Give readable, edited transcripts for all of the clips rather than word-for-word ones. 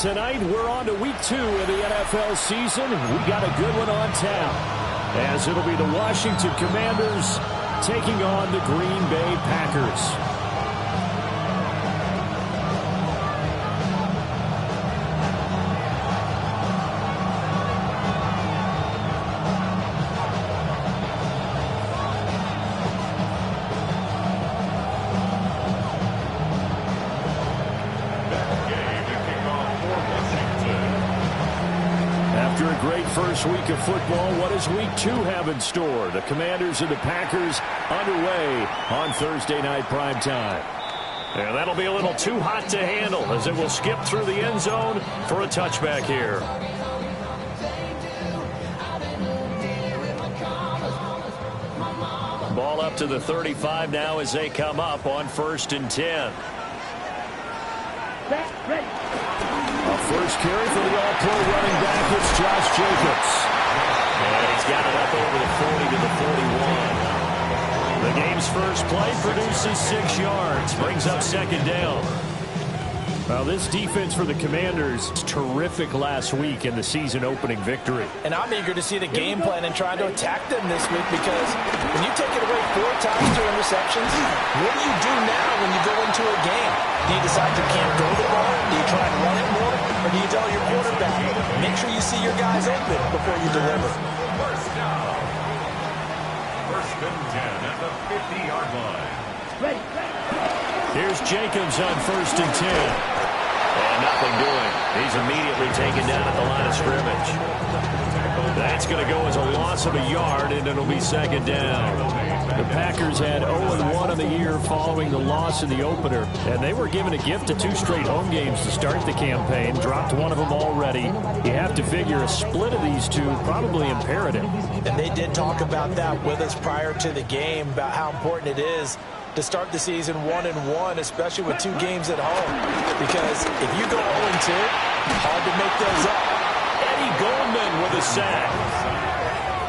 tonight we're on to week 2 of the NFL season. We got a good one on tap, as it'll be the Washington Commanders taking on the Green Bay Packers. First week of football, what does week 2 have in store? The Commanders and the Packers underway on Thursday night primetime. And that'll be a little too hot to handle as it will skip through the end zone for a touchback here. Ball up to the 35 now as they come up on 1st and 10. First carry for the all-pro running back, it's Josh Jacobs. And he's got it up over the 40 to the 41. The game's first play produces 6 yards, brings up 2nd down. Well, this defense for the Commanders was terrific last week in the season-opening victory. And I'm eager to see the game plan and try to attack them this week, because when you take it away 4 times, 2 interceptions, what do you do now when you go into a game? Do you decide you can't throw the ball? Do you try and run it more? Or do you tell your quarterback, make sure you see your guys open before you deliver? First down. 1st and 10 at the 50-yard line. Ready. Here's Jacobs on 1st and 10. And nothing doing. He's immediately taken down at the line of scrimmage. That's going to go as a loss of a yard, and it'll be 2nd down. The Packers had 0-1 on the year following the loss in the opener, and they were given a gift of 2 straight home games to start the campaign. Dropped one of them already. You have to figure a split of these 2 probably imperative. And they did talk about that with us prior to the game, about how important it is to start the season 1-1, especially with 2 games at home. Because if you go 0-2, hard to make those up. Eddie Goldman with a sack.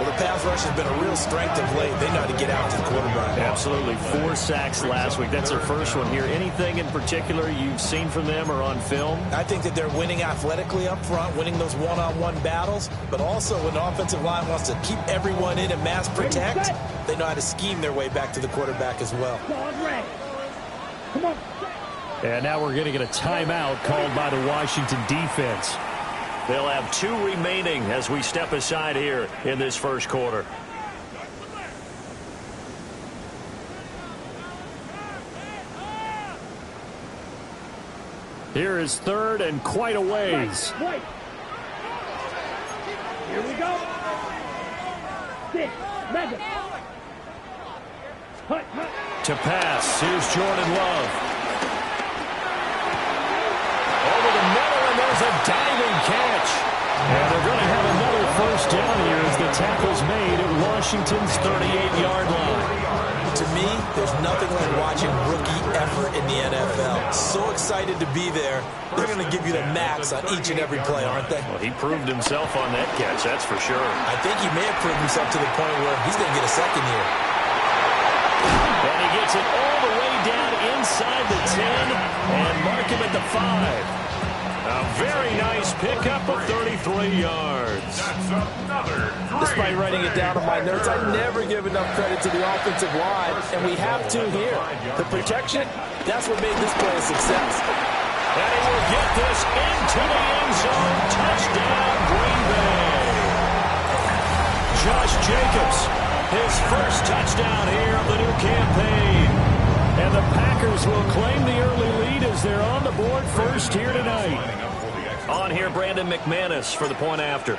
Well, the pass rush has been a real strength of late. They know how to get out to the quarterback. Absolutely. 4 sacks last week. That's their first one here. Anything in particular you've seen from them or on film? I think that they're winning athletically up front, winning those one-on-one battles, but also when the offensive line wants to keep everyone in and mass protect, they know how to scheme their way back to the quarterback as well. Come on. And now we're going to get a timeout called by the Washington defense. They'll have 2 remaining as we step aside here in this first quarter. Here is 3rd and quite a ways. Here we go. 6, 7. To pass, here's Jordan Love. Over the middle, and there's a diving catch. And they're going to have another 1st down here as the tackle's made at Washington's 38-yard line. To me, there's nothing like watching rookie effort in the NFL. So excited to be there. They're going to give you the max on each and every play, aren't they? Well, he proved himself on that catch, that's for sure. I think he may have proved himself to the point where he's going to get a 2nd year. And he gets it all the way down inside the 10 and mark him at the 5. A very nice pickup of 33 yards. Despite writing it down on my notes, I never give enough credit to the offensive line, and we have to here. The protection, that's what made this play a success. And he will get this into the end zone. Touchdown, Green Bay. Josh Jacobs, his first touchdown here of the new campaign. And the Packers will claim the early lead as they're on the board first here tonight. On here, Brandon McManus for the point after.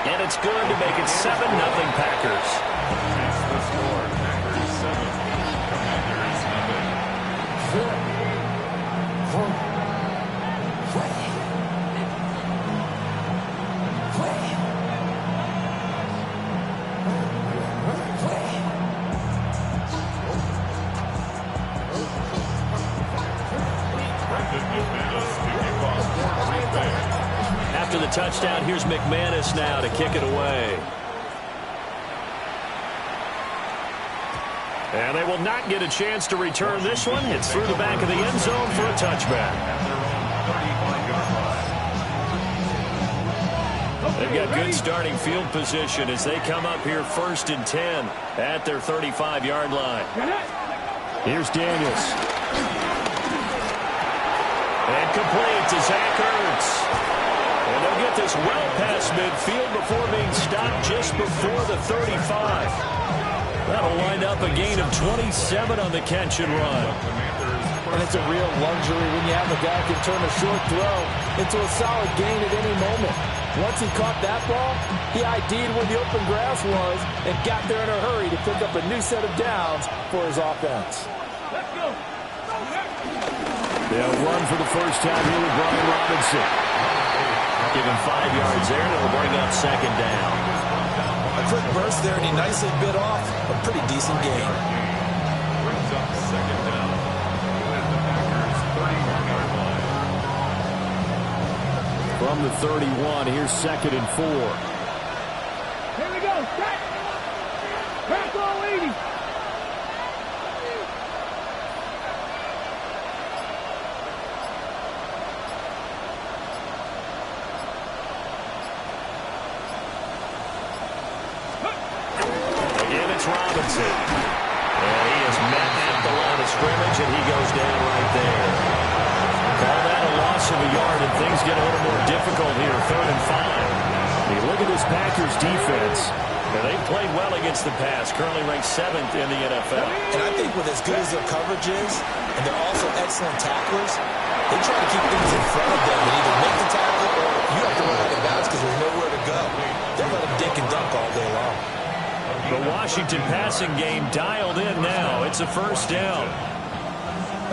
And it's good to make it 7-0 Packers. That's the score. Packers 7, Commanders nothing. After the touchdown, here's McManus now to kick it away. And they will not get a chance to return this one. It's through the back of the end zone for a touchback. They've got good starting field position as they come up here 1st and 10 at their 35-yard line. Here's Daniels. And complete to Zach Ertz. And they'll get this well past midfield before being stopped just before the 35. That'll wind up a gain of 27 on the catch and run. And it's a real luxury when you have a guy who can turn a short throw into a solid gain at any moment. Once he caught that ball, he ID'd where the open grass was and got there in a hurry to pick up a new set of downs for his offense. Let's go. They'll run for the first time here with Brian Robinson. Give him 5 yards there, and it'll bring up 2nd down. A quick burst there, and he nicely bit off a pretty decent gain. Brings up 2nd down at the Packers' 31-yard line. From the 31, here's 2nd and 4. Here we go. Set. Pass all 80. Robinson. And he is met at the line of scrimmage, and he goes down right there. Call that a loss of a yard, and things get a little more difficult here, 3rd and 5. You look at this Packers defense, and they've played well against the pass, currently ranked 7th in the NFL. And I think with as good as their coverage is, and they're also excellent tacklers, they try to keep things in front of them and either make the tackle or you have to run out of bounds because there's nowhere to go. They'll let them dink and dunk all day long. The Washington passing game dialed in now. It's a 1st down.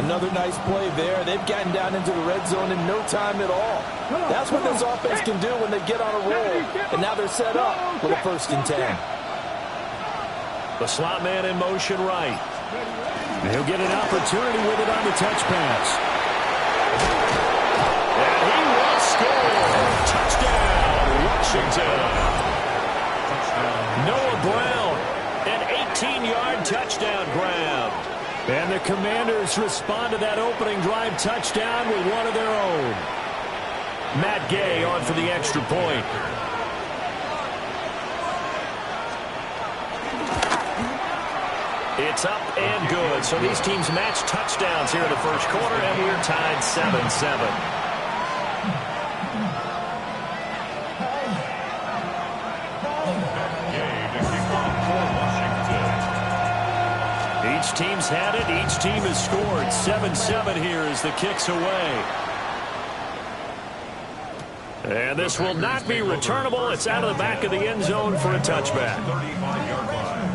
Another nice play there. They've gotten down into the red zone in no time at all. That's what this offense can do when they get on a roll. And now they're set up with a 1st and 10. The slot man in motion right. And he'll get an opportunity with it on the touch pass. And he will score. Touchdown, Washington. Noah Brown, an 18-yard touchdown grab. And the Commanders respond to that opening drive touchdown with one of their own. Matt Gay on for the extra point. It's up and good. So these teams match touchdowns here in the 1st quarter, and we're tied 7-7. Each team's had it. Each team has scored. 7-7 here as the kick's away. And this will not be returnable. It's out of the back of the end zone for a touchback. 35-yard line.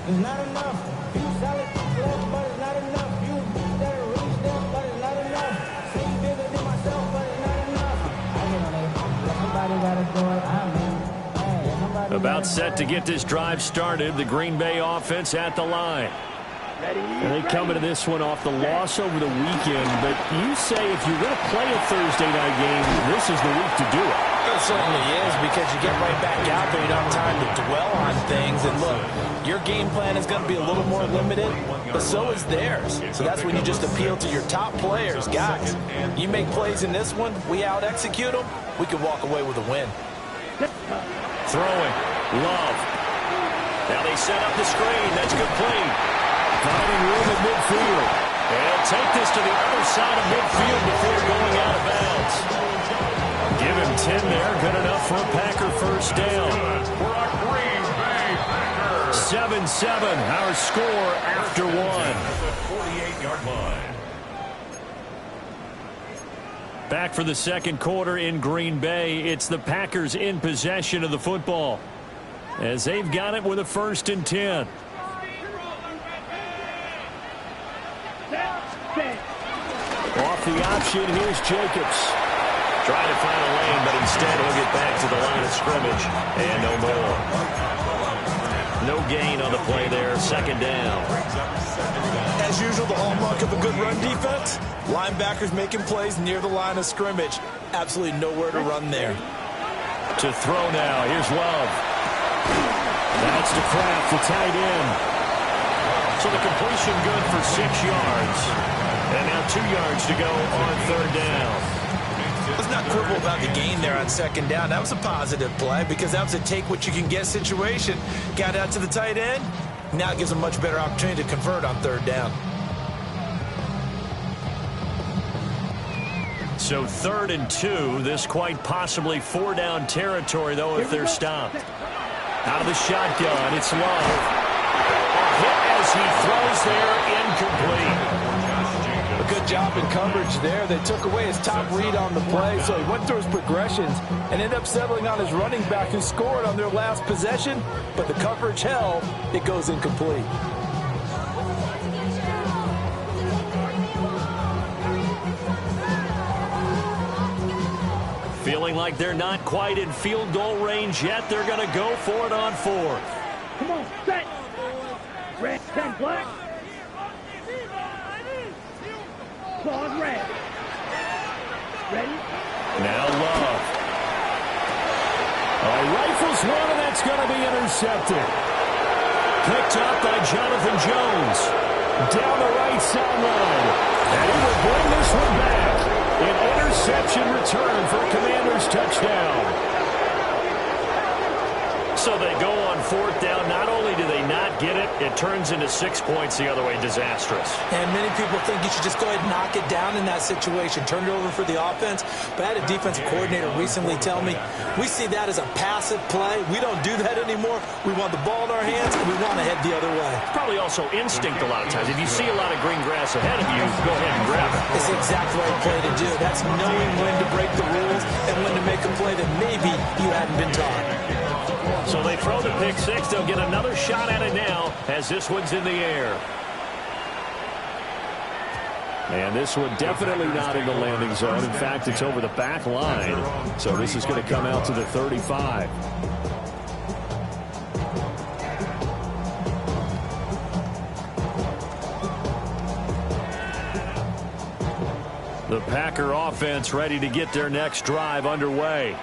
It's not enough. You solid, but it's not enough. You better reach them, but it's not enough. Say you bigger than myself, but it's not enough. I get on it. Somebody gotta do it. About set to get this drive started. The Green Bay offense at the line. And they come into this one off the loss over the weekend. But you say if you're going to play a Thursday night game, this is the week to do it. It certainly is, because you get right back out there. You don't have time to dwell on things. And look, your game plan is going to be a little more limited, but so is theirs. So that's when you just appeal to your top players. Guys, you make plays in this one, we out-execute them, we can walk away with a win. Throwing. Love. Now they set up the screen. That's complete. Finding room at midfield. And take this to the other side of midfield before going out of bounds. Give him 10 there. Good enough for a Packer 1st down. For a Green Bay Packers. 7-7. Our score after 1. At the 48-yard line. Back for the 2nd quarter in Green Bay. It's the Packers in possession of the football, as they've got it with a 1st and 10. Off the option, here's Jacobs. Trying to find a lane, but instead he'll get back to the line of scrimmage. And no more. No gain on the play there. 2nd down. As usual, the hallmark of a good run defense, linebackers making plays near the line of scrimmage. Absolutely nowhere to run there. To throw now. Here's Love. That's to Kraft, the tight end. So the completion good for 6 yards. And now 2 yards to go on 3rd down. Let's not quibble about the gain there on second down. That was a positive play because that was a take-what-you-can-get situation. Got out to the tight end. Now it gives them a much better opportunity to convert on third down. So 3rd and 2. This quite possibly 4-down territory, though, if they're stopped. Out of the shotgun, it's Love. Hit as he throws there, incomplete. A good job in coverage there. They took away his top read on the play, so he went through his progressions and ended up settling on his running back who scored on their last possession, but the coverage held. It goes incomplete. Feeling like they're not quite in field goal range yet. They're going to go for it on 4th. Come on, set. Red, 10, black. Claws red. Ready? Now Love. Rifles one, and that's going to be intercepted. Picked up by Jonathan Jones. Down the right sideline. And he will bring this one back. An interception return for a Commanders touchdown. So they go on 4th down. Not only do they not get it, it turns into 6 points the other way. Disastrous. And many people think you should just go ahead and knock it down in that situation. Turn it over for the offense. But I had a defensive coordinator recently tell me, we see that as a passive play. We don't do that anymore. We want the ball in our hands, and we want to head the other way. Probably also instinct a lot of times. If you see a lot of green grass ahead of you, go ahead and grab it. It's the exact right play to do. That's knowing when to break the rules and when to make a play that maybe you hadn't been taught. So they throw the pick 6. They'll get another shot at it now as this one's in the air. And this one definitely not in the landing zone. In fact, it's over the back line. So this is going to come out to the 35. The Packer offense ready to get their next drive underway.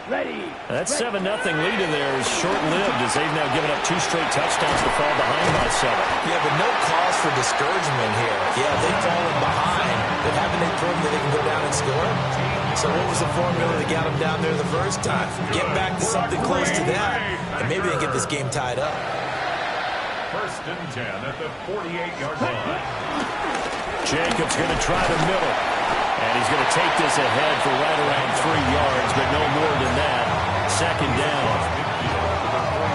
Ready. That 7-0 lead in there is short-lived as they've now given up 2 straight touchdowns to fall behind by 7. Yeah, but no cause for discouragement here. Yeah, they've fallen behind, but haven't they proven that they can go down and score? So what was the formula that got them down there the first time? Get back to something close to that, and maybe they get this game tied up. 1st and 10 at the 48-yard line. Jacobs going to try the middle. And he's going to take this ahead for right around 3 yards, but no more than that. 2nd down.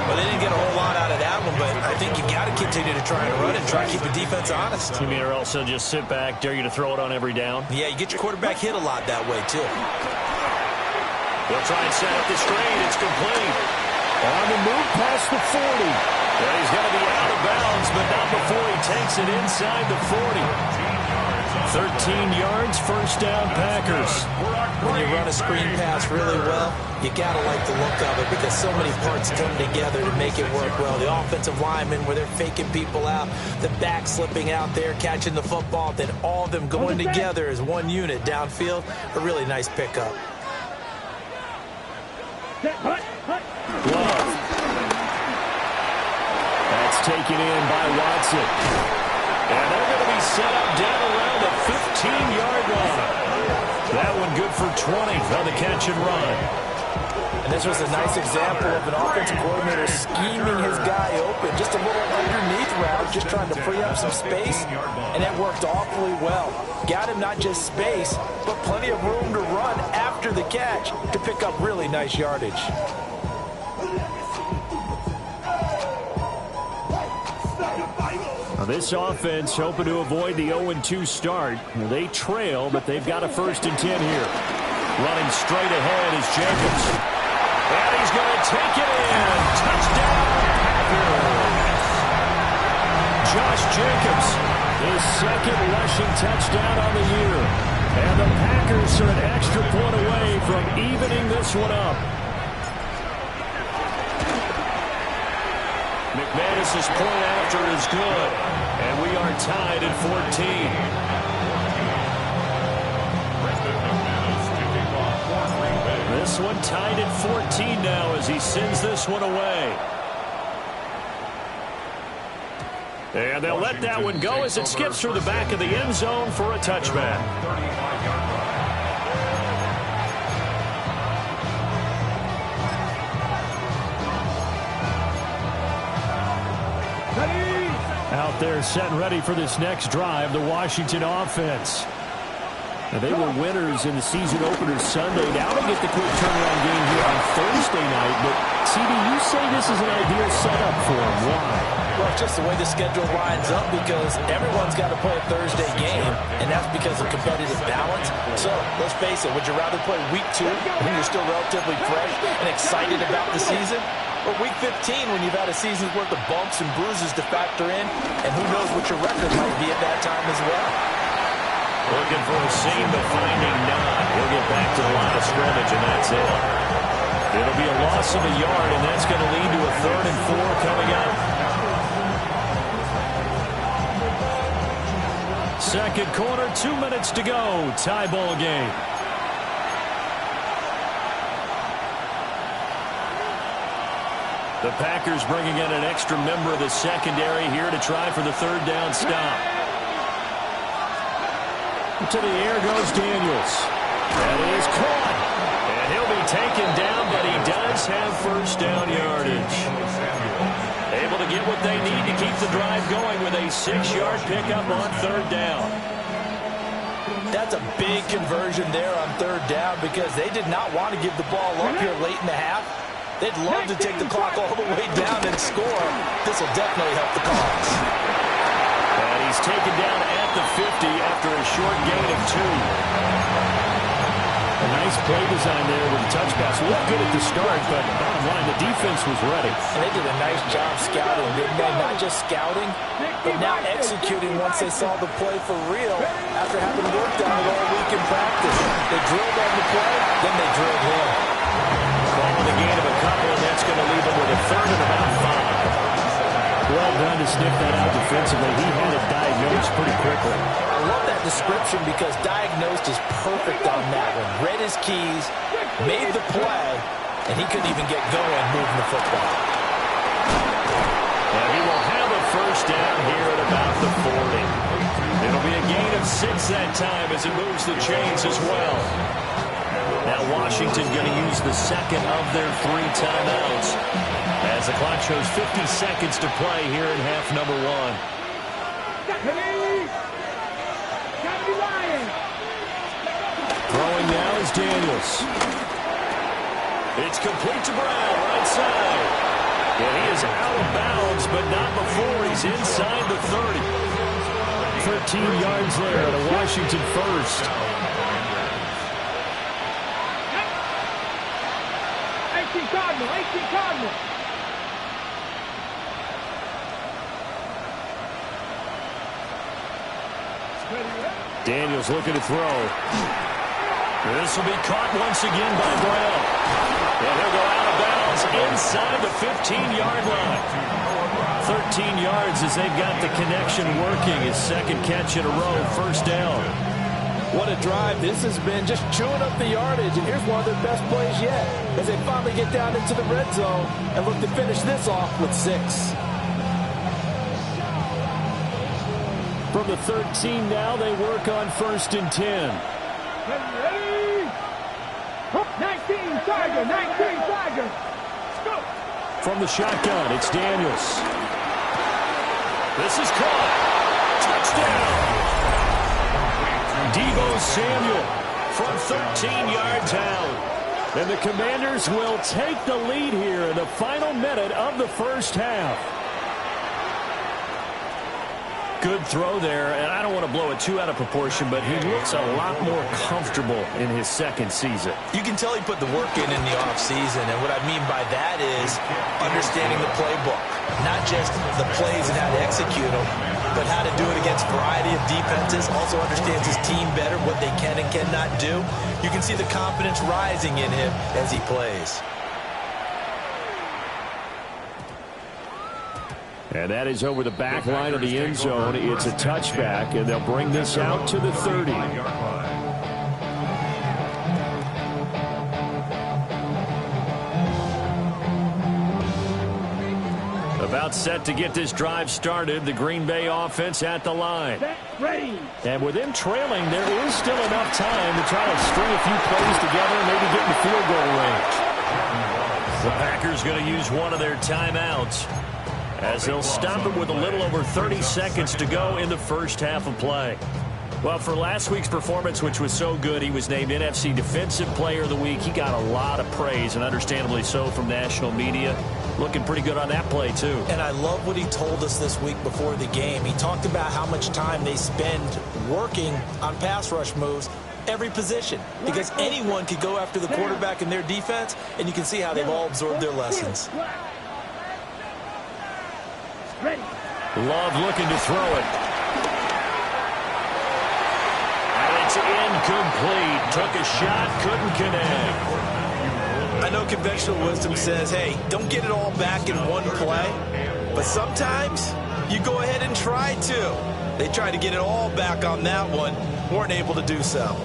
Well, they didn't get a whole lot out of that one, but I think you've got to continue to try and run and try to keep the defense honest. You mean or also just sit back, dare you to throw it on every down? Yeah, you get your quarterback hit a lot that way, too. They'll try and set up the screen. It's complete. On the move past the 40. Well, he's going to be out of bounds, but not before he takes it inside the 40. 13 yards, 1st down, Packers. When you run a screen pass really well, you got to like the look of it because so many parts come together to make it work well. The offensive linemen where they're faking people out, the back slipping out there, catching the football, then all of them going together as one unit downfield. A really nice pickup. Love. That's taken in by Watson. And they're going to be set up down around the 15-yard line. That one good for 20 on the catch and run. And this was a nice example of an offensive coordinator scheming his guy open. Just a little underneath route, just trying to free up some space. And that worked awfully well. Got him not just space, but plenty of room to run after the catch to pick up really nice yardage. This offense hoping to avoid the 0-2 start. They trail, but they've got a 1st and 10 here. Running straight ahead is Jacobs. And he's going to take it in. Touchdown, Packers. Josh Jacobs, his 2nd rushing touchdown on the year. And the Packers are an extra point away from evening this one up. McManus's point after is good, and we are tied at 14. This one tied at 14 now as he sends this one away. And they'll let that one go as it skips through the back of the end zone for a touchback. They're set and ready for this next drive, the Washington offense. Now, they were winners in the season opener Sunday. Now they get the quick turnaround game here on Thursday night. But, CD, you say this is an ideal setup for them. Why? Well, it's just the way the schedule lines up because everyone's got to play a Thursday game, and that's because of competitive balance. So, let's face it, would you rather play week 2 when you're still relatively fresh and excited about the season? Or week 15 when you've had a season's worth of bumps and bruises to factor in, and who knows what your record might be at that time as well? Looking for a seam, but finding none. He'll get back to the line of scrimmage, and that's it. It'll be a loss of a yard, and that's going to lead to a 3rd and 4 coming up. Second quarter, 2 minutes to go. Tie ball game. The Packers bringing in an extra member of the secondary here to try for the 3rd down stop. To the air goes Daniels. That is caught. And he'll be taken down, but he does have 1st down yardage. Able to get what they need to keep the drive going with a 6-yard pickup on 3rd down. That's a big conversion there on 3rd down because they did not want to give the ball up here late in the half. They'd love to take the clock all the way down and score. This will definitely help the cause. And he's taken down at the 50 after a short gain of 2. A nice play design there with the touch pass. Looked good at the start, but bottom line, the defense was ready. And they did a nice job scouting, didn't they? Not just scouting, but now executing once they saw the play for real after having worked on it all week in practice. They drilled on the play, then they drilled him. Following the gain of a couple, and that's going to leave them with a 3rd and about 5. Well done to sniff that out defensively. He had it diagnosed pretty quickly. I love that description because diagnosed is perfect on that one. Read his keys, made the play, and he couldn't even get going moving the football. And he will have a 1st down here at about the 40. It'll be a gain of 6 that time as it moves the chains as well. Now Washington going to use the 2nd of their 3 timeouts as the clock shows 50 seconds to play here in half number 1. Throwing now is Daniels. It's complete to Brown, right side. And he is out of bounds, but not before he's inside the 30. 13 yards there at a Washington 1st. 18 Cardinal, 18 Cardinal. Daniels looking to throw. This will be caught once again by Brown. And he'll go out of bounds inside the 15-yard line. 13 yards as they've got the connection working. His 2nd catch in a row, 1st down. What a drive this has been, just chewing up the yardage. And here's one of their best plays yet as they finally get down into the red zone and look to finish this off with 6. From the 13 now, they work on 1st and 10. Ready? 19 Tiger, 19 Tiger. Go. From the shotgun, it's Daniels. This is caught. Touchdown. Deebo Samuel from 13 yards out. And the Commanders will take the lead here in the final minute of the 1st half. Good throw there, and I don't want to blow it too out of proportion, but he looks a lot more comfortable in his 2nd season. You can tell he put the work in the offseason, and what I mean by that is understanding the playbook. Not just the plays and how to execute them, but how to do it against a variety of defenses. Also understands his team better, what they can and cannot do. You can see the confidence rising in him as he plays. And that is over the back line of the end zone. It's a touchback, and they'll bring this out to the 30. About set to get this drive started. The Green Bay offense at the line. And with them trailing, there is still enough time to try to string a few plays together and maybe get in the field goal range. The Packers going to use one of their timeouts as they'll stop it with a little over 30 seconds to go in the first half of play. Well, for last week's performance, which was so good, he was named NFC Defensive Player of the Week. He got a lot of praise, and understandably so, from national media. Looking pretty good on that play, too. And I love what he told us this week before the game. He talked about how much time they spend working on pass rush moves, every position, because anyone could go after the quarterback in their defense, and you can see how they've all absorbed their lessons. Love looking to throw it. And it's incomplete. Took a shot, couldn't connect. I know conventional wisdom says, hey, don't get it all back in one play, but sometimes you go ahead and try to. They tried to get it all back on that one, weren't able to do so.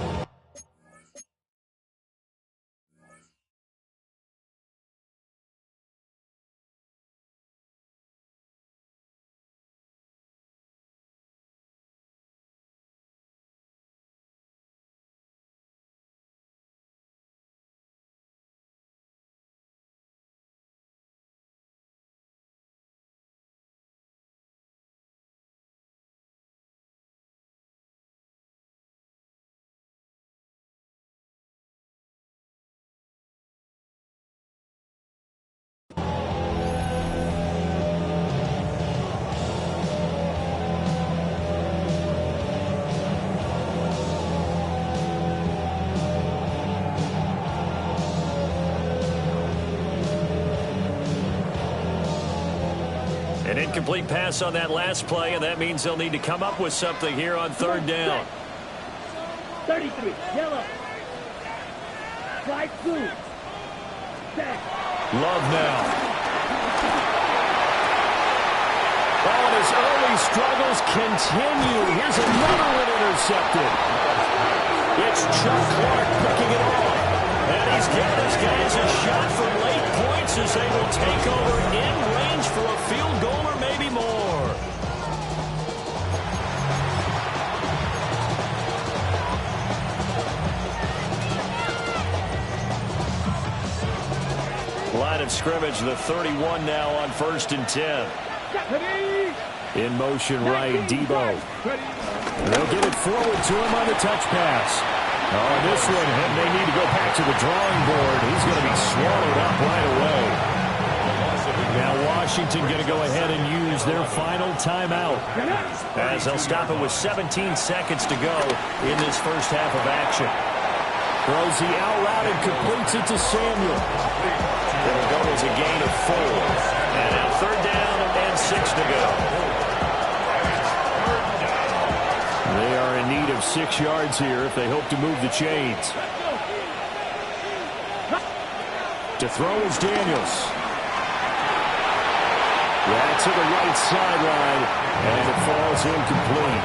An incomplete pass on that last play, and that means they'll need to come up with something here on third down. 33, yellow. Slide through. Back. Love now. Oh, and his early struggles continue. Here's another one intercepted. It's Chuck Clark picking it off. And he's given his guys a shot for late points as they will take over in range for a field goal or maybe more. Line of scrimmage, the 31 now on 1st and 10. In motion right, Debo. They'll get it forward to him on the touch pass. Oh, this one, and they need to go back to the drawing board. He's going to be swallowed up right away. Now Washington going to go ahead and use their final timeout, as they'll stop it with 17 seconds to go in this first half of action. Throws the out route and completes it to Samuel. It'll go as a gain of 4. And now third down and 6 to go. They are in need of 6 yards here if they hope to move the chains. To throw is Daniels. Yeah, to the right sideline, and it falls incomplete.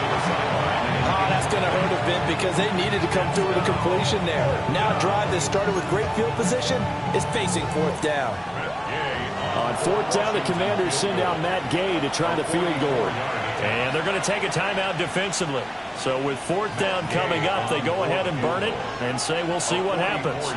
Oh, that's going to hurt a bit because they needed to come through with a completion there. Now a drive that started with great field position is facing 4th down. On 4th down, the Commanders send out Matt Gay to try the field goal. And they're going to take a timeout defensively. So with 4th down coming up, they go ahead and burn it and say we'll see what happens.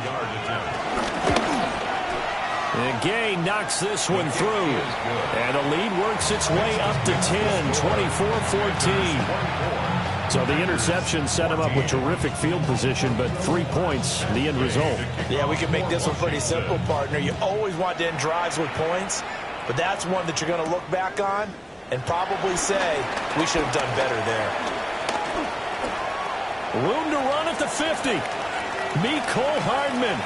And Gay knocks this one through. And the lead works its way up to 10, 24-14. So the interception set him up with terrific field position, but 3 points, the end result. Yeah, we can make this one pretty simple, partner. You always want to end drives with points, but that's one that you're going to look back on and probably say, we should have done better there. Room to run at the 50. Mecole Hardman.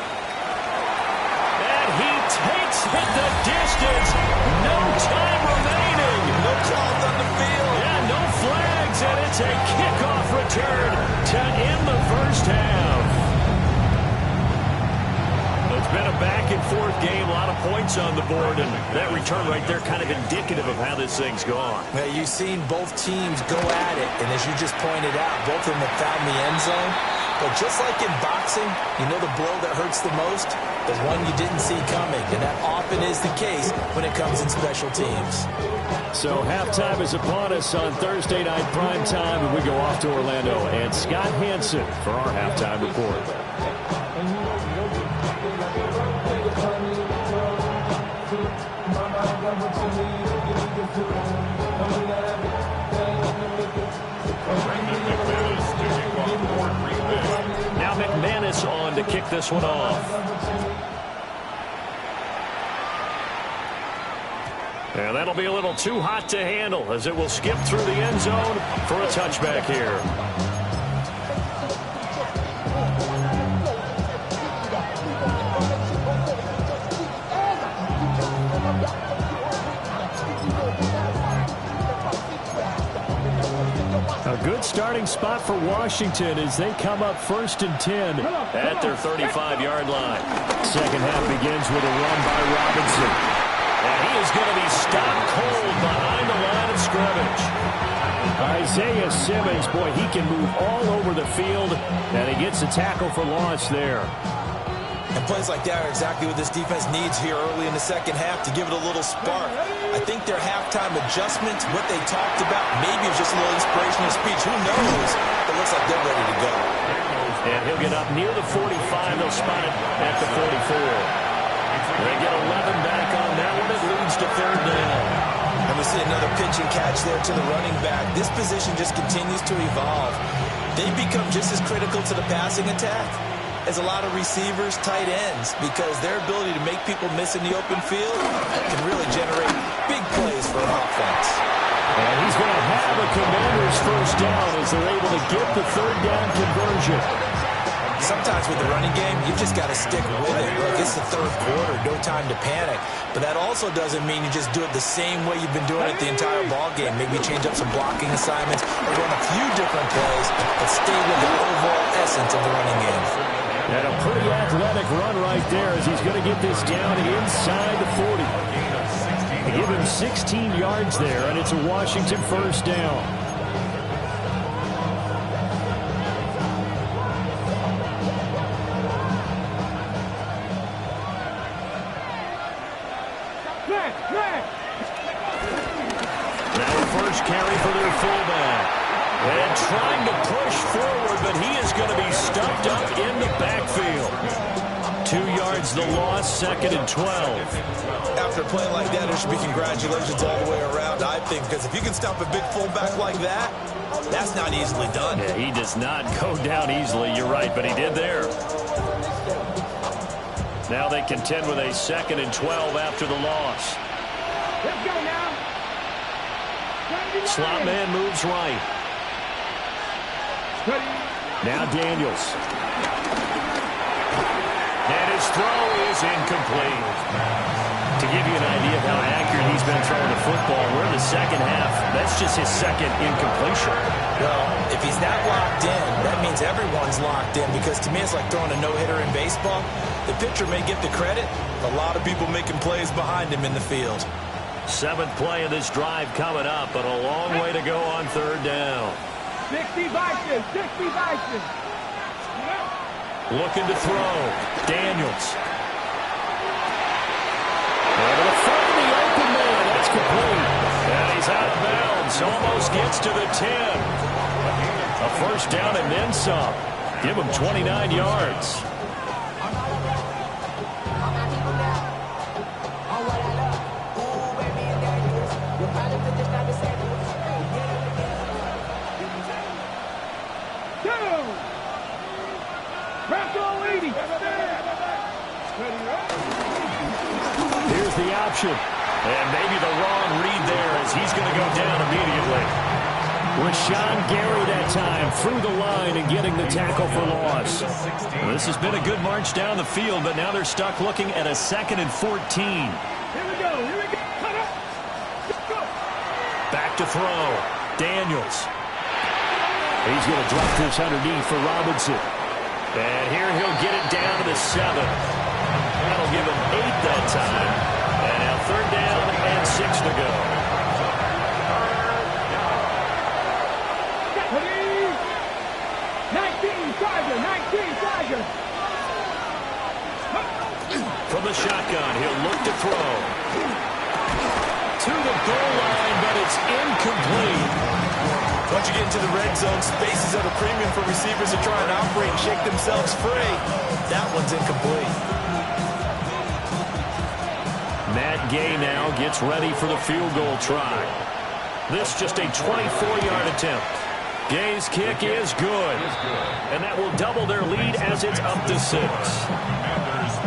And he takes it the distance. No time remaining. No calls on the field. Yeah, no flags, and it's a kickoff return to end the first half. It's been a back-and-forth game, a lot of points on the board, and that return right there kind of indicative of how this thing's gone. Well, you've seen both teams go at it, and as you just pointed out, both of them have found the end zone. But just like in boxing, you know the blow that hurts the most? The one you didn't see coming, and that often is the case when it comes in special teams. So halftime is upon us on Thursday night prime time, and we go off to Orlando. And Scott Hansen for our halftime report. Now McManus on to kick this one off. And that'll be a little too hot to handle as it will skip through the end zone for a touchback here. A good starting spot for Washington as they come up 1st and 10 at their 35-yard line. Second half begins with a run by Robinson. And he is going to be stopped cold behind the line of scrimmage. Isaiah Simmons, boy, he can move all over the field, and he gets a tackle for loss there. And plays like that are exactly what this defense needs here early in the second half to give it a little spark. I think their halftime adjustments, what they talked about, maybe it's just a little inspirational speech. Who knows? It looks like they're ready to go. And he'll get up near the 45. They'll spot it at the 44. They get 11 back on that one. It leads to 3rd down. And we see another pitch and catch there to the running back. This position just continues to evolve. They become just as critical to the passing attack as a lot of receivers, tight ends, because their ability to make people miss in the open field can really generate big plays for an offense. And he's going to have a Commanders 1st down as they're able to get the 3rd down conversion. Sometimes with the running game, you've just got to stick with it. Look, it's the 3rd quarter, no time to panic. But that also doesn't mean you just do it the same way you've been doing it the entire ball game. Maybe change up some blocking assignments or run a few different plays, but stay with the overall essence of the running game. And a pretty athletic run right there as he's going to get this down inside the 40. They give him 16 yards there, and it's a Washington 1st down. Now a first carry for their fullback. And trying to push forward, but he is going to be stuffed up in the backfield. 2 yards the loss, 2nd and 12. After playing like that, there should be congratulations all the way around, I think, because if you can stop a big fullback like that, that's not easily done. Yeah, he does not go down easily, you're right, but he did there. Now they contend with a 2nd and 12 after the loss. Let's go now. Slot man moves right. Now Daniels. And his throw is incomplete. To give you an idea of how accurate he's been throwing the football, we're in the second half. That's just his 2nd incompletion. Well, if he's that locked in, that means everyone's locked in, because to me it's like throwing a no-hitter in baseball. The pitcher may get the credit, a lot of people making plays behind him in the field. 7th play of this drive coming up, but a long way to go on 3rd down. 60 vices, 60 vices. Looking to throw. Daniels. Able to find the open man. That's complete. And he's out of bounds. Almost gets to the 10. A 1st down and then some. Give him 29 yards. Here's the option. And maybe the wrong read there as he's going to go down immediately. Rashawn Gary that time through the line and getting the tackle for loss. Well, this has been a good march down the field, but now they're stuck looking at a 2nd and 14. Here we go, here we go. Cut up. Let's go. Back to throw. Daniels. He's going to drop this underneath for Robinson. And here he'll get it down to the 7. That'll give him 8 that time. And now 3rd down and 6 to go. 19, Tiger. From the shotgun, he'll look to throw. To the goal line, but it's incomplete. Once you get into the red zone, space is at a premium for receivers to try and operate and shake themselves free. That one's incomplete. Matt Gay now gets ready for the field goal try. This just a 24-yard attempt. Gay's kick is good. And that will double their lead as it's up to 6.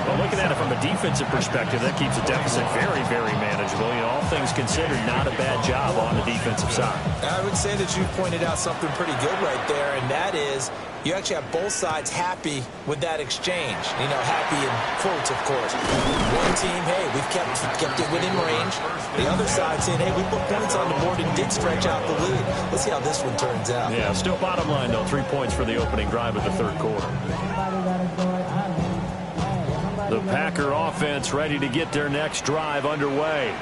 Well, looking at it from a defensive perspective, that keeps the deficit very, very manageable. You know, all things considered, not a bad job on the defensive side. I would say that you pointed out something pretty good right there, and that is you actually have both sides happy with that exchange. You know, happy in quotes, of course. One team, hey, we've kept it within range. The other side saying, hey, we put points on the board and did stretch out the lead. Let's see how this one turns out. Yeah, still bottom line, though, 3 points for the opening drive of the third quarter. The Packer offense ready to get their next drive underway.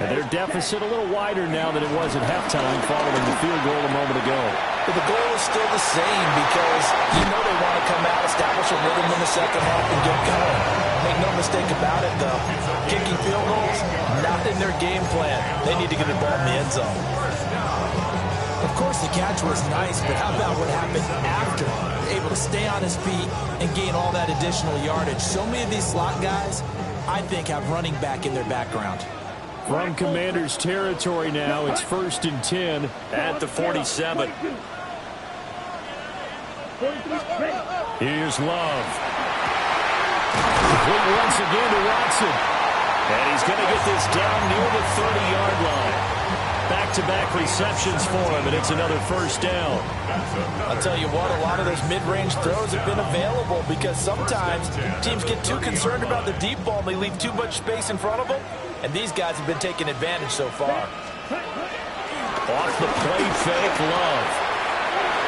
And their deficit a little wider now than it was at halftime following the field goal a moment ago. But the goal is still the same because you know they want to come out, establish a rhythm in the second half, and get going. Make no mistake about it, though. Kicking field goals, not in their game plan. They need to get the ball in the end zone. Of course, the catch was nice, but how about what happened after? Able to stay on his feet and gain all that additional yardage. So many of these slot guys, I think, have running back in their background. From Commanders territory now, it's 1st and 10 at the 47. Here's Love. Complete once again to Watson. And he's going to get this down near the 30-yard line. Back-to-back receptions for him, and it's another first down. I'll tell you what, a lot of those mid-range throws have been available because sometimes teams get too concerned about the deep ball and they leave too much space in front of them, and these guys have been taking advantage so far. Off the play fake, Love.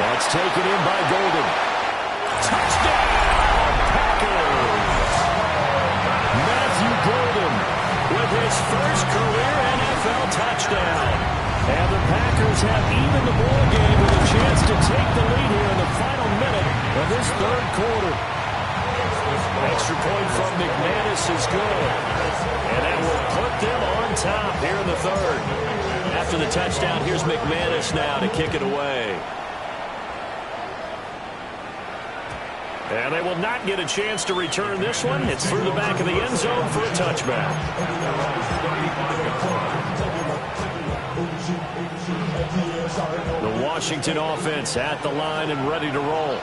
That's taken in by Golden. Touchdown, Packers! Matthew Golden with his first career NFL touchdown. And the Packers have evened the ball game with a chance to take the lead here in the final minute of this third quarter. Extra point from McManus is good. And that will put them on top here in the third. After the touchdown, here's McManus now to kick it away. And they will not get a chance to return this one. It's through the back of the end zone for a touchback. The Washington offense at the line and ready to roll.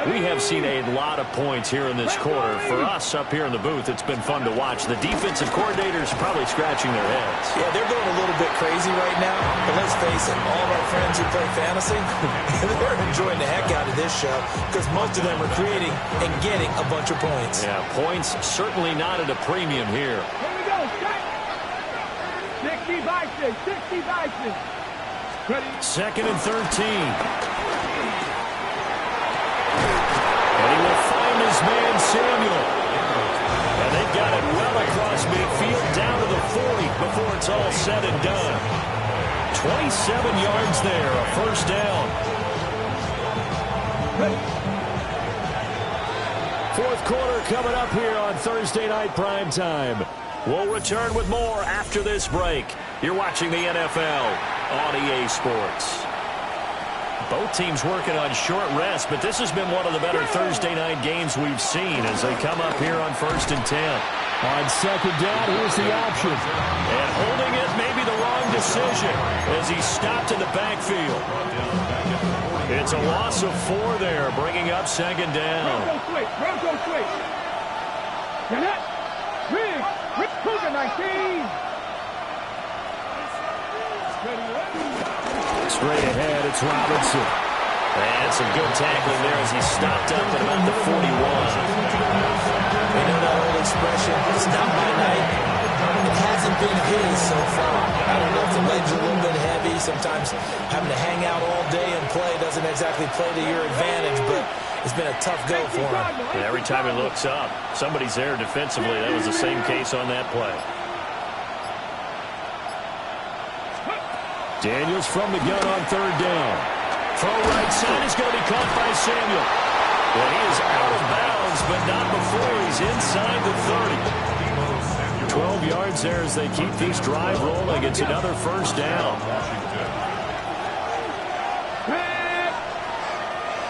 We have seen a lot of points here in this quarter. For us up here in the booth, it's been fun to watch. The defensive coordinators are probably scratching their heads. Yeah, they're going a little bit crazy right now. But let's face it, all of our friends who play fantasy, they're enjoying the heck out of this show because most of them are creating and getting a bunch of points. Yeah, points certainly not at a premium here. Here we go, shot. 60 Bison, 60 Bison. Ready? 2nd and 13. And he will find his man, Samuel. And they've got it well across midfield down to the 40 before it's all said and done. 27 yards there, a first down. Fourth quarter coming up here on Thursday Night Primetime. We'll return with more after this break. You're watching the NFL on EA Sports. Both teams working on short rest, but this has been one of the better Thursday night games we've seen as they come up here on 1st and 10. On 2nd down, here's the option. And holding it may be the wrong decision as he stopped in the backfield. It's a loss of 4 there, bringing up 2nd down. Bronco switch. Connect. Rick Cougar 19. Straight ahead, it's Robinson. And some good tackling there as he stopped up at about the 41. We know that old expression, it's not my night. It hasn't been his so far. I don't know if the legs are a little bit heavy. Sometimes having to hang out all day and play doesn't exactly play to your advantage, but it's been a tough go for him. And every time he looks up, somebody's there defensively. That was the same case on that play. Daniels from the gun on 3rd down. Throw right side is going to be caught by Samuel. Well, he is out of bounds, but not before he's inside the 30. 12 yards there as they keep this drive rolling. It's another first down.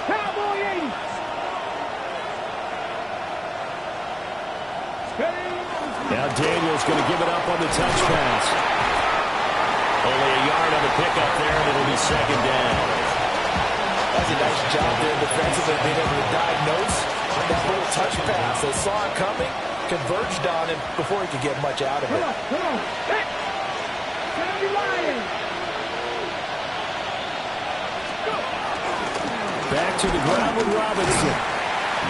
Cowboy 80. Now Daniels going to give it up on the touch pass. Only a yard on the pickup there, and it'll be second down. That's a nice job there defensively, being able to diagnose that little touch pass. They saw it coming, converged on him before he could get much out of it. Come on. Hey. Sandy Lions. Go. Back to the ground with Robinson.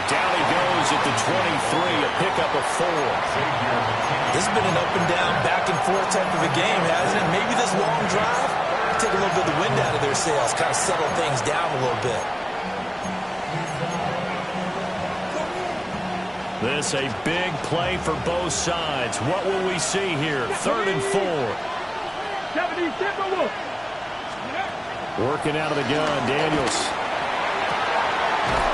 Down he goes at the 23, a pickup of 4. This has been an up and down, back and forth type of a game, hasn't it? Maybe this long drive, take a little bit of the wind out of their sails, kind of settle things down a little bit. This a big play for both sides. What will we see here? 3rd and 4. 70 Timberwolves. Working out of the gun, Daniels.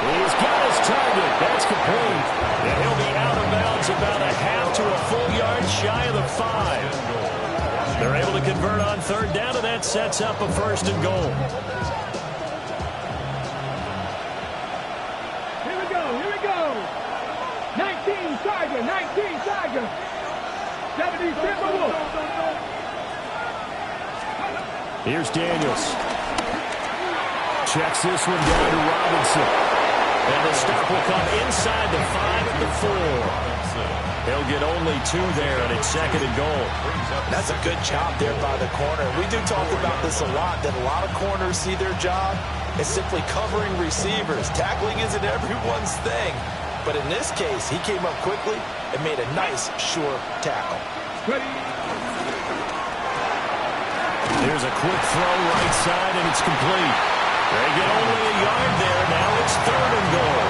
He's got his target. That's complete. And he'll be out of bounds about a half to a full yard shy of the 5. They're able to convert on 3rd down, and that sets up a 1st and goal. Here we go. 19 Tiger. 70 Timberwolves. Here's Daniels. Checks this one down to Robinson. And the stop will come inside the 5 at the 4. He'll get only 2 there, and it's 2nd and goal. That's a good job there by the corner. We do talk about this a lot, that a lot of corners see their job as simply covering receivers. Tackling isn't everyone's thing. But in this case, he came up quickly and made a nice, sure tackle. There's a quick throw right side, and it's complete. They get only a yard there. Now it's 3rd and goal.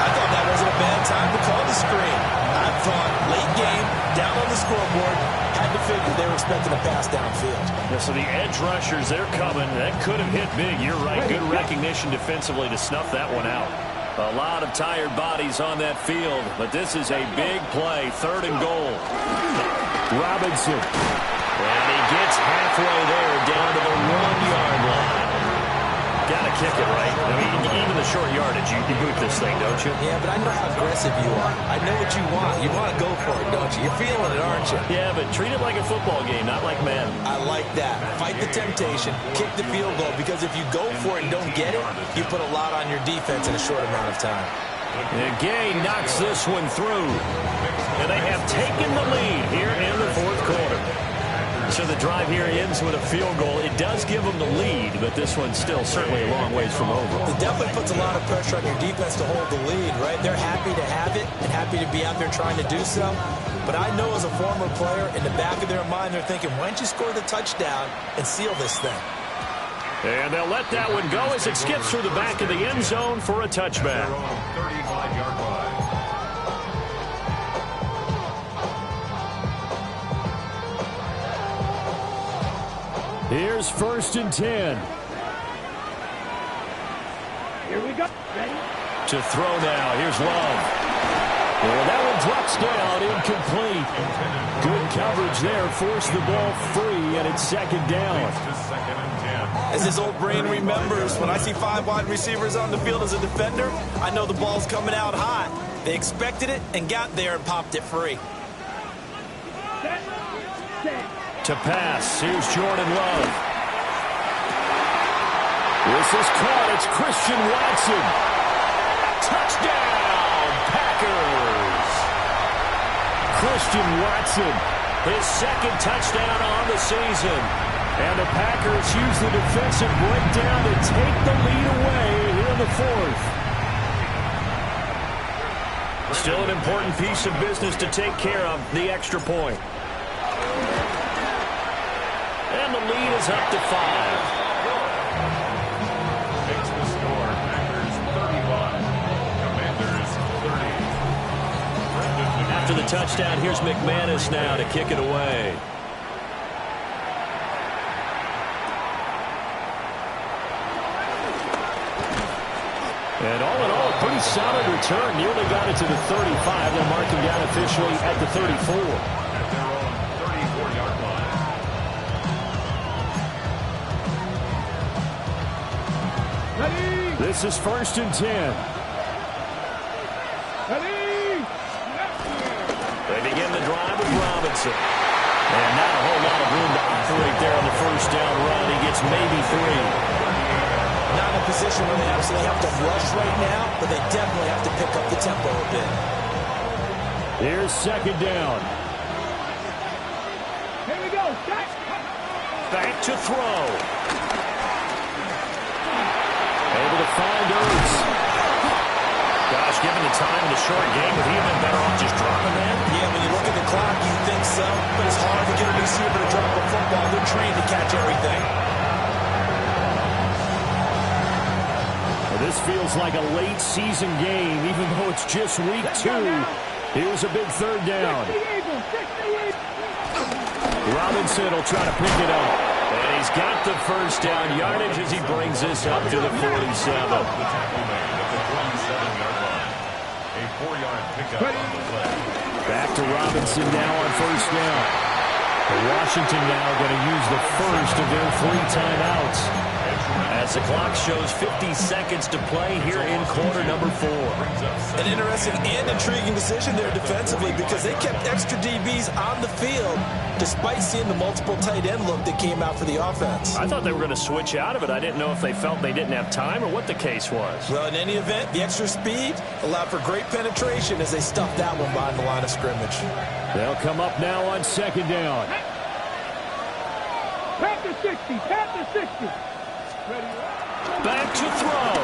I thought that wasn't a bad time to call the screen. I thought late game, down on the scoreboard, had to figure they were expecting a pass downfield. Yeah, so the edge rushers, they're coming. That could have hit big. You're right. Good recognition defensively to snuff that one out. A lot of tired bodies on that field, but this is a big play. 3rd and goal. Robinson. And he gets halfway there down to the 1-yard line. Got to kick it, right? I mean, even the short yardage, you boot this thing, don't you? Yeah, but I know how aggressive you are. I know what you want. You want to go for it, don't you? You're feeling it, aren't you? Yeah, but treat it like a football game, not like Madden. I like that. Fight the temptation. Kick the field goal, because if you go for it and don't get it, you put a lot on your defense in a short amount of time. And Gay knocks this one through. And they have taken the lead here in the 4th quarter. So the drive here ends with a field goal. It does give them the lead, but this one's still certainly a long ways from over. It definitely puts a lot of pressure on your defense to hold the lead, right? They're happy to have it and happy to be out there trying to do so. But I know as a former player, in the back of their mind, they're thinking, why don't you score the touchdown and seal this thing? And they'll let that one go as it skips through the back of the end zone for a touchback. 35-yard line. Here's 1st and 10. Here we go. Ready? To throw now. Here's Love. Well, that one drops down, incomplete. Good coverage there. Forced the ball free, and it's 2nd down. As his old brain remembers, when I see 5 wide receivers on the field as a defender, I know the ball's coming out hot. They expected it and got there and popped it free. Set. To pass, here's Jordan Love. This is caught. It's Christian Watson. Touchdown, Packers. Christian Watson, his 2nd touchdown on the season. And the Packers use the defensive breakdown to take the lead away here in the 4th. Still an important piece of business to take care of, the extra point. And the lead is up to 5. Makes the score. Packers 31. Commanders 30. After the touchdown, here's McManus now to kick it away. And all in all, a pretty solid return. Nearly got it to the 35. They'll mark him down officially at the 34. At their own 34-yard line. Ready? This is 1st and 10. Ready? They begin the drive with Robinson. And not a whole lot of room to operate there on the first down run. He gets maybe 3. Not in a position where they absolutely have to rush right now, but they definitely have to pick up the tempo a bit. Here's second down. Here we go. Back to throw. Able to find Ertz. Gosh, given the time in the short game, would he have been better off just dropping that? Yeah, when you look at the clock, you think so, but it's hard to get a receiver to drop a football. They're trained to catch everything. Well, this feels like a late season game, even though it's just week 2. Here's a big third down. Robinson will try to pick it up. And he's got the first down yardage as he brings this up to the 47. A 4-yard pickup on the play. Back to Robinson now on first down. Washington now going to use the first of their 3 timeouts. As the clock shows 50 seconds to play here in quarter number 4. An interesting and intriguing decision there defensively because they kept extra DBs on the field despite seeing the multiple tight end look that came out for the offense. I thought they were going to switch out of it. I didn't know if they felt they didn't have time or what the case was. Well, in any event, the extra speed allowed for great penetration as they stuffed that one behind the line of scrimmage. They'll come up now on second down. Panther 60. Panther 60. Back to throw.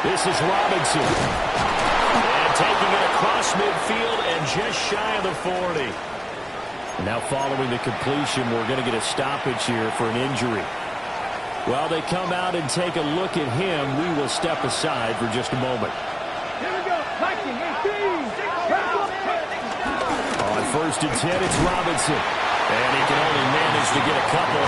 This is Robinson. And taking it across midfield and just shy of the 40. And now following the completion, we're going to get a stoppage here for an injury. While they come out and take a look at him, we will step aside for just a moment. Here we go. Viking 18. On first and 10, it's Robinson. And he can only manage to get a couple.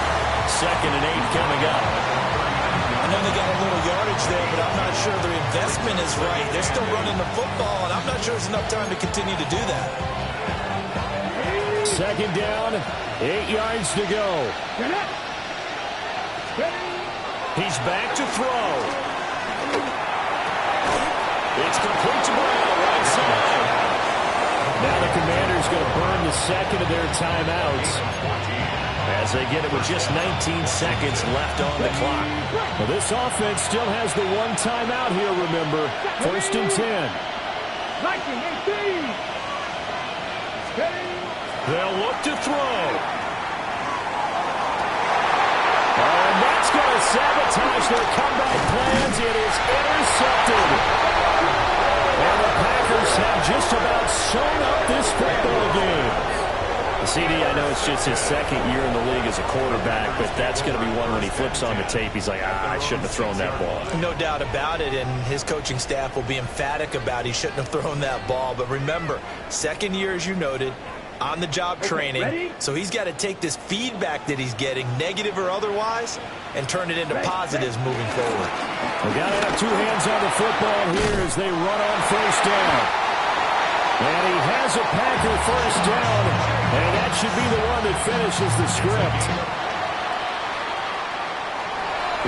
Second and 8 coming up. I know they got a little yardage there, but I'm not sure their investment is right. They're still running the football, and I'm not sure there's enough time to continue to do that. Second down, 8 yards to go. He's back to throw. It's complete to Brown, right side. Now the Commanders going to burn the second of their timeouts as they get it with just 19 seconds left on the clock. Well, this offense still has the 1 timeout here, remember. First and 10. Viking 18. They'll look to throw. And that's going to sabotage their comeback plans. It is intercepted. And the Packers have just about sewn up this football game. CD, I know it's just his second year in the league as a quarterback, but that's going to be one when he flips on the tape. He's like, I shouldn't have thrown that ball. No doubt about it, and his coaching staff will be emphatic about he shouldn't have thrown that ball. But remember, second year, as you noted, on-the-job training, so he's got to take this feedback that he's getting, negative or otherwise, and turn it into positives moving forward. We got to have 2 hands on the football here as they run on first down. And he has a Packer first down, and that should be the one that finishes the script.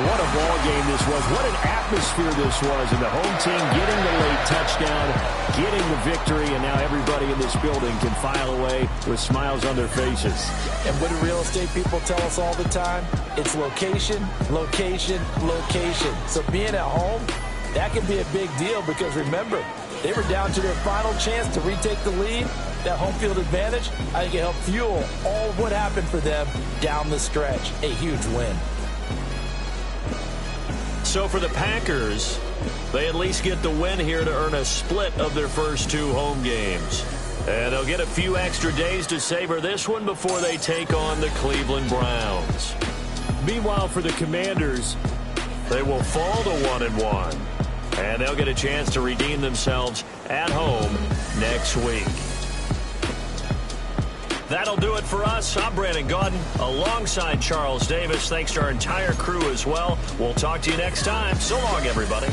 What a ball game this was. What an atmosphere this was. And the home team getting the late touchdown, getting the victory, and now everybody in this building can file away with smiles on their faces. And what do real estate people tell us all the time? It's location, location, location. So being at home, that can be a big deal because remember, they were down to their final chance to retake the lead. That home field advantage, I think it helped fuel all of what happened for them down the stretch. A huge win. So for the Packers, they at least get the win here to earn a split of their first 2 home games. And they'll get a few extra days to savor this one before they take on the Cleveland Browns. Meanwhile, for the Commanders, they will fall to 1-1. And they'll get a chance to redeem themselves at home next week. That'll do it for us. I'm Brandon Gaudin alongside Charles Davis. Thanks to our entire crew as well. We'll talk to you next time. So long, everybody.